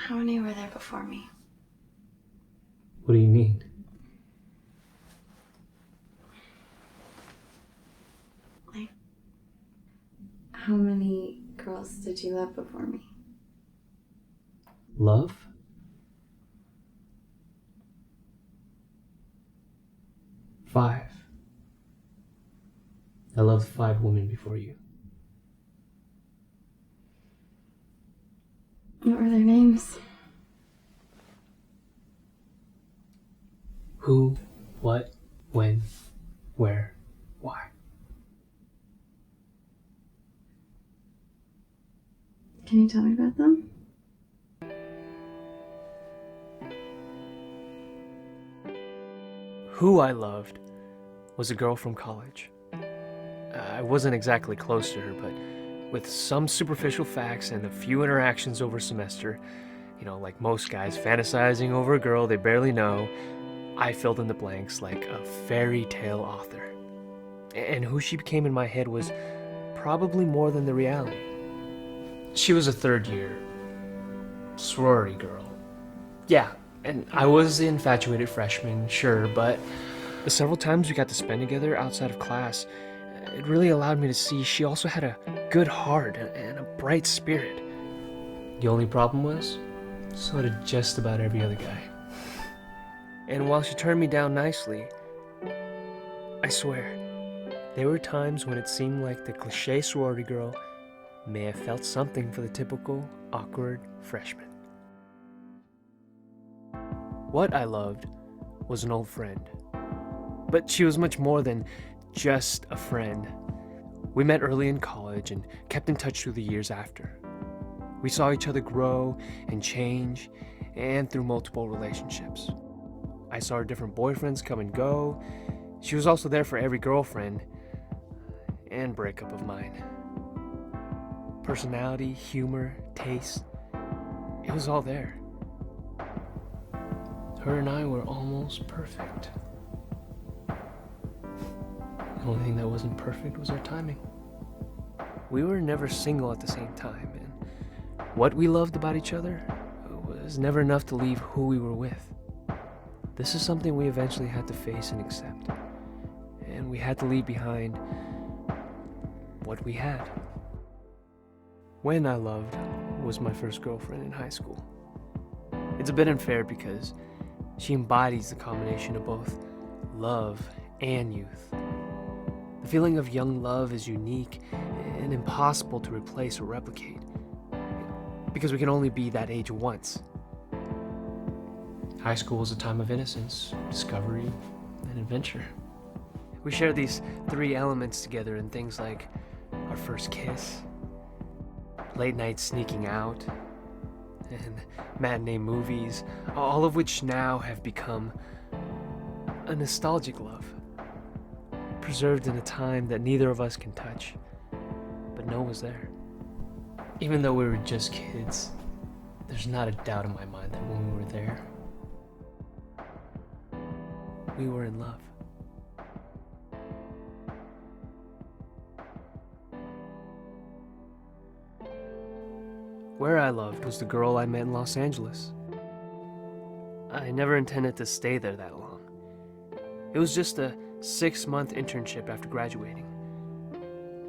How many were there before me? What do you mean? Like, how many girls did you love before me? Love? Five. I loved 5 women before you. What were their names? Who, what, when, where, why. Can you tell me about them? Who I loved was a girl from college. I wasn't exactly close to her, but with some superficial facts and a few interactions over a semester, like most guys fantasizing over a girl they barely know, I filled in the blanks like a fairy tale author. And who she became in my head was probably more than the reality. She was a third-year sorority girl. Yeah, and I was the infatuated freshman, sure, but the several times we got to spend together outside of class, it really allowed me to see she also had a good heart and a bright spirit. The only problem was, so did just about every other guy. And while she turned me down nicely, I swear, there were times when it seemed like the cliche sorority girl may have felt something for the typical awkward freshman. What I loved was an old friend. But she was much more than just a friend. We met early in college and kept in touch through the years after. We saw each other grow and change, and through multiple relationships. I saw her different boyfriends come and go. She was also there for every girlfriend and breakup of mine. Personality, humor, taste, it was all there. Her and I were almost perfect. The only thing that wasn't perfect was our timing. We were never single at the same time, and what we loved about each other was never enough to leave who we were with. This is something we eventually had to face and accept, and we had to leave behind what we had. When I loved was my first girlfriend in high school. It's a bit unfair because she embodies the combination of both love and youth. The feeling of young love is unique and impossible to replace or replicate, because we can only be that age once. High school was a time of innocence, discovery, and adventure. We share these 3 elements together in things like our first kiss, late night sneaking out, and matinee movies, all of which now have become a nostalgic love, preserved in a time that neither of us can touch, but know was there. Even though we were just kids, there's not a doubt in my mind that when we were there, we were in love. Where I loved was the girl I met in Los Angeles. I never intended to stay there that long. It was just a 6-month internship after graduating,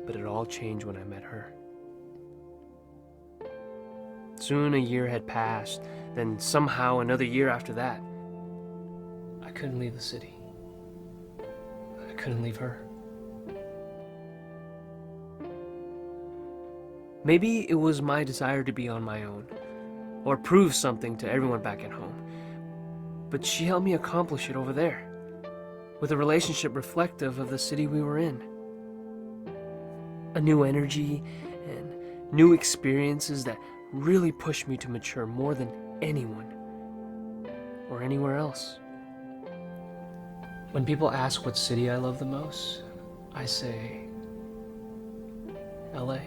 but it all changed when I met her. Soon a year had passed, then somehow another year after that. I couldn't leave the city. I couldn't leave her. Maybe it was my desire to be on my own, or prove something to everyone back at home. But she helped me accomplish it over there, with a relationship reflective of the city we were in. A new energy and new experiences that really pushed me to mature more than anyone or anywhere else. When people ask what city I love the most, I say LA.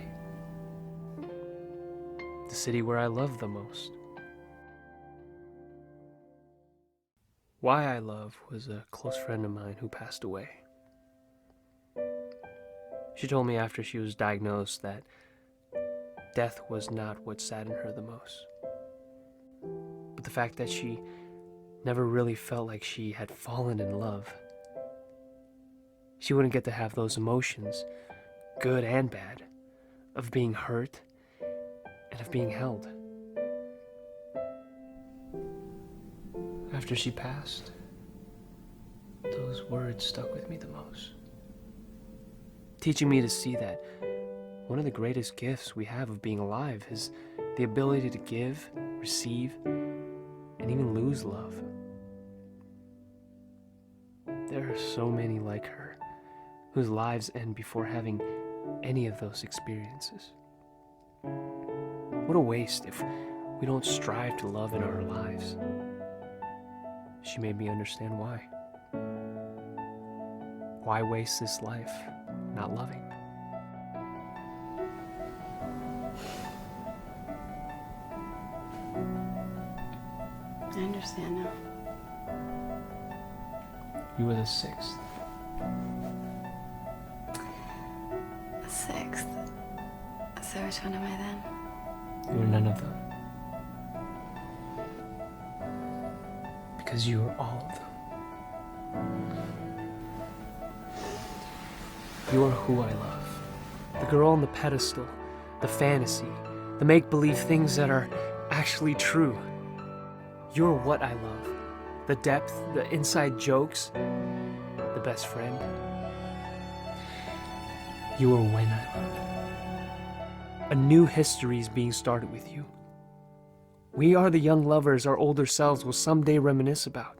The city where I love the most. Why I love was a close friend of mine who passed away. She told me after she was diagnosed that death was not what saddened her the most. with the fact that she never really felt like she had fallen in love. She wouldn't get to have those emotions, good and bad, of being hurt and of being held. After she passed, those words stuck with me the most, teaching me to see that one of the greatest gifts we have of being alive is the ability to give, receive, and even lose love. There are so many like her whose lives end before having any of those experiences. What a waste if we don't strive to love in our lives. She made me understand why. Why waste this life not loving? I understand now. You were the sixth. The sixth. So which one am I then? You were none of them. Because you were all of them. You are who I love. The girl on the pedestal, the fantasy, the make-believe things that are actually true. You're what I love. The depth, the inside jokes, the best friend. You are when I love. A new history is being started with you. We are the young lovers our older selves will someday reminisce about.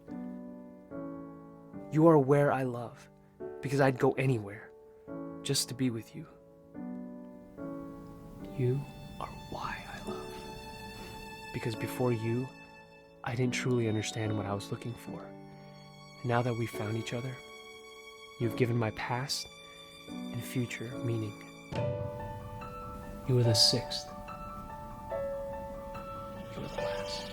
You are where I love, because I'd go anywhere just to be with you. You are why I love, because before you, I didn't truly understand what I was looking for. And now that we've found each other, you've given my past and future meaning. You were the sixth. You were the last.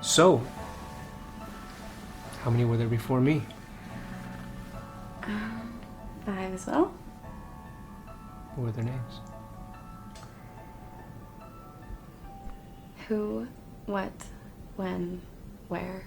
So, how many were there before me? 5 as well. What were their names? Who, what, when, where.